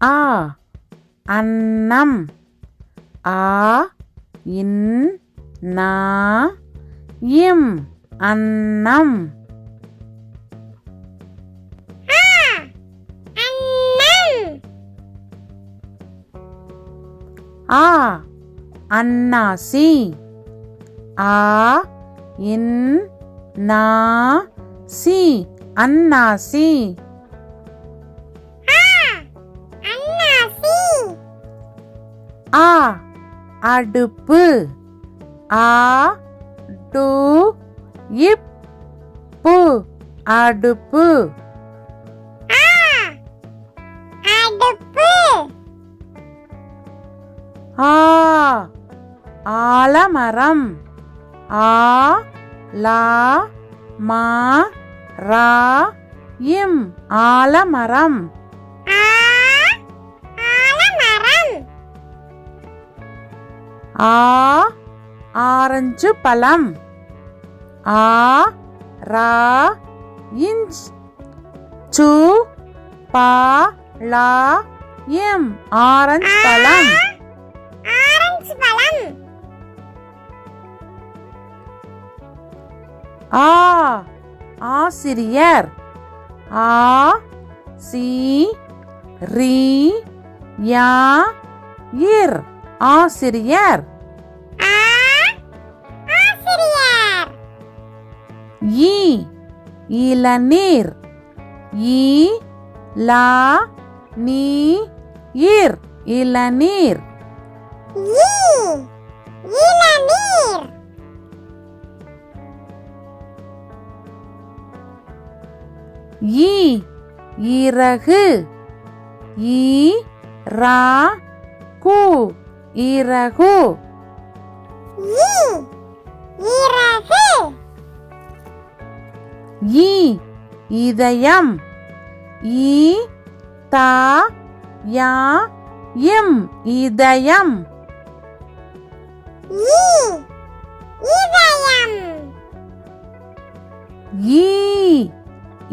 ஆ அன்னம். ஆ இன் நா இம் அன்னம். ஆ அன்னாசி. ஆ இன் நா சி அன்னாசி. ஆ அடுப்பு. ஆ டு இப் பு அடுப்பு. ஆ ஆலமரம். ஆ லா மா ரா இம் ஆலமரம். ஆ ஆரஞ்சு பழம். ஆ ரா இஞ்ச் சு பா லா இம் ஆரஞ்சு பழம். ஆ ஆசிரியர். ஆ சி ரி யா இர் ஆசிரியர். ஈ இளநீர். ஈ லா நீ இர் இளநீர். ஈ இறகு. ஈ ரா கு இறகு. ஈ இதயம். ஈ தா யா இம் இதயம். ஈ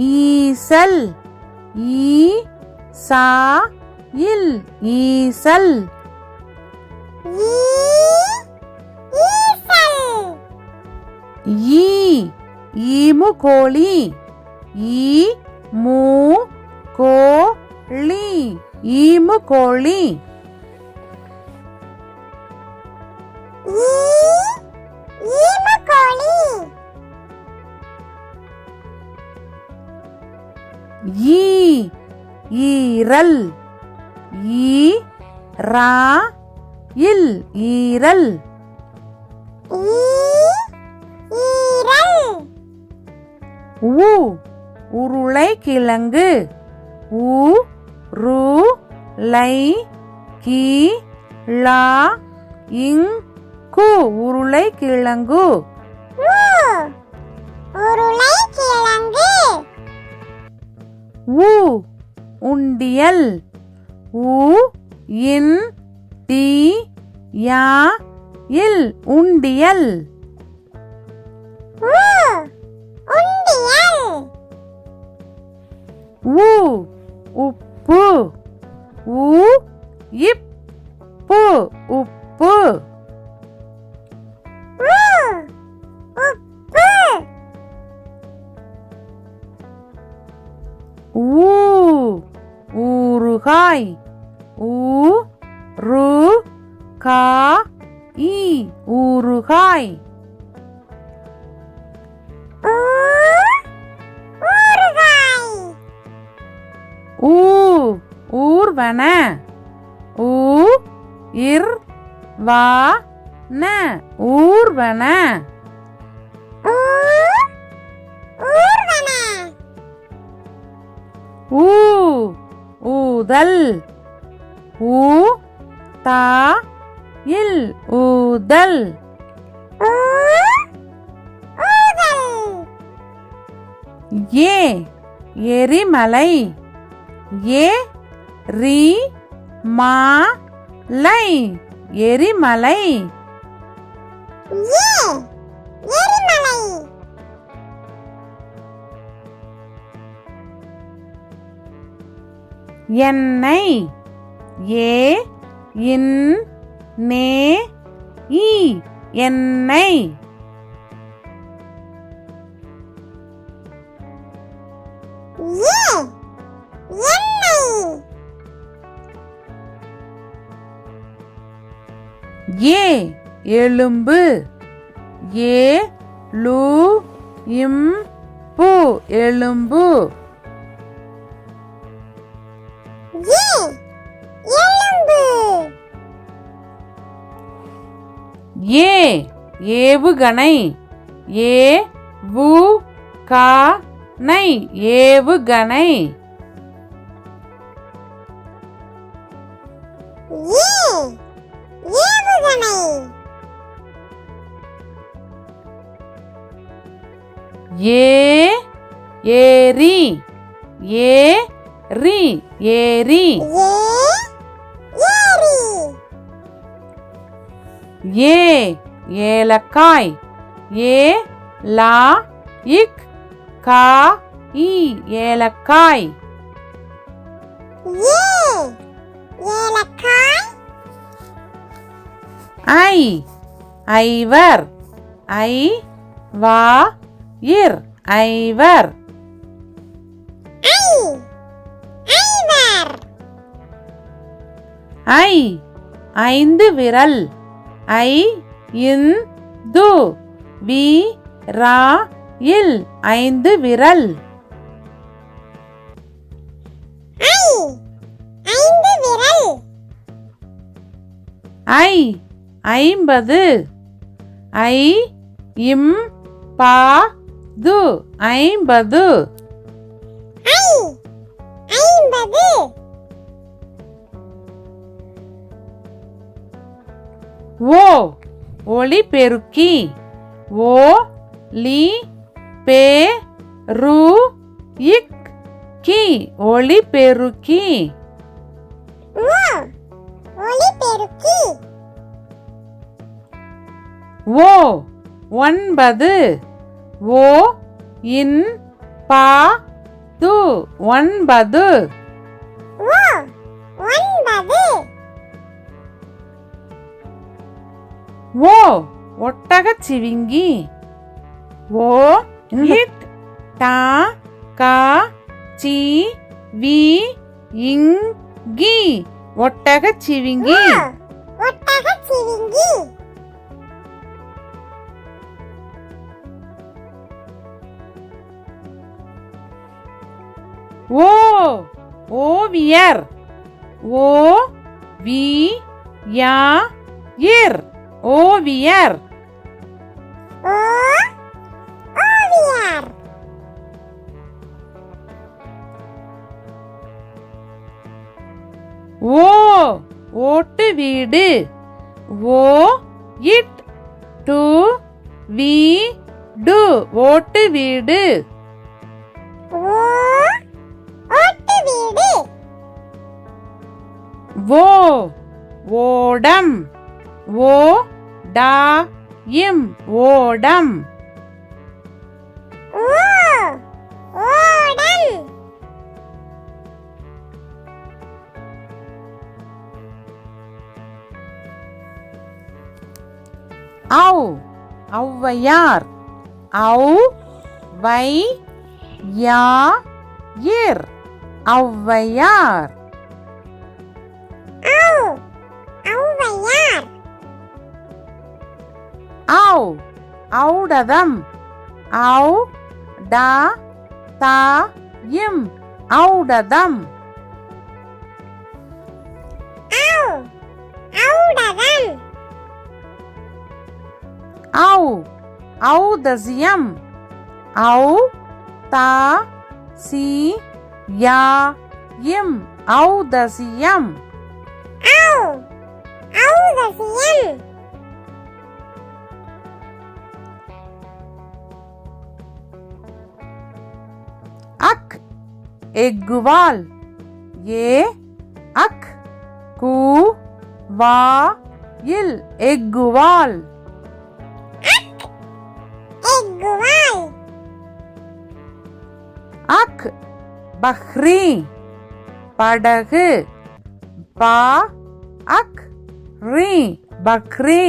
ஈசல். ஈ சா இல் ஈசல். ஈ ஈமு கோழி. ஈ மூ கோ ளி ஈமு கோழி. ஈ ஈரல். ஈ ரா இல் ஈரல். உ உருளைக்கிழங்கு. உ ரு லை கி லா இங் கு உருளைக்கிழங்கு. உ உண்டியல். உ இன் டி யா இல் உண்டியல். உ உப்பு. உ இப் பு உப்பு. ஊ ஊறுகாய். ஊ ரு கா இ ஊறுகாய். ஊ ஊர்வன. ஊ இர் வா ந ஊர்வன. ஊ ஊதல். ஊ தா இல் ஊதல். ஏ எரிமலை. ஏ ரி மா லை எரிமலை. எண்ணெய். ஏ இன் நே இ எண்ணெய். ஏ எலும்பு. ஏ லு இம் பு எலும்பு. ஏ ஏவுகணை. ஏ வு கா நை ஏவுகணை. ஏ ஏரி. ஏ ரி ஏரி. ஏ ஏலக்காய். ஏ லா இக் கா இ ஏலக்காய். ஐ ஐவர். ஐ வா இர் ஐவர். ஐ ஐந்து விரல். ஐ இன் து வி ரா இல் ஐந்து விரல். ஐ ஐம்பது. ஐ இம் பா து ஐம்பது. ஓ ஒளிபெருக்கி. ஓ லி பே ரு இக் கி ஒளிபெருக்கி. ஓ ஒன்பது. ஓ இன் பா து ஒன்பது. ஓ ஒட்டகச் சிவிங்கி. ஓ இட் டா கா சி வி இங் கி ஒட்டகச் சிவிங்கி. ஓ ஓவியர். ஓ வி யா இர் ஓவியர். ஓ ஓட்டு வீடு. ஓ இட் டு வி டு ஓட்டு வீடு. ஓ ஓடம். ஓ டா இம் ஓடம். ஔ ஔவையார். ஔ வை யா இர் ஔவையார். ஔ ஔடதம். ஔ டா தா இம் ஔடதம். ஔ ஔதசியம். ஔ தா சி யா இம் ஔதசியம். அக் எக்குவால். ஏ அக் கு வா இல் எக்குவால். அக் பஹ்ரி படகு. பா அக் ரீ பக்ரி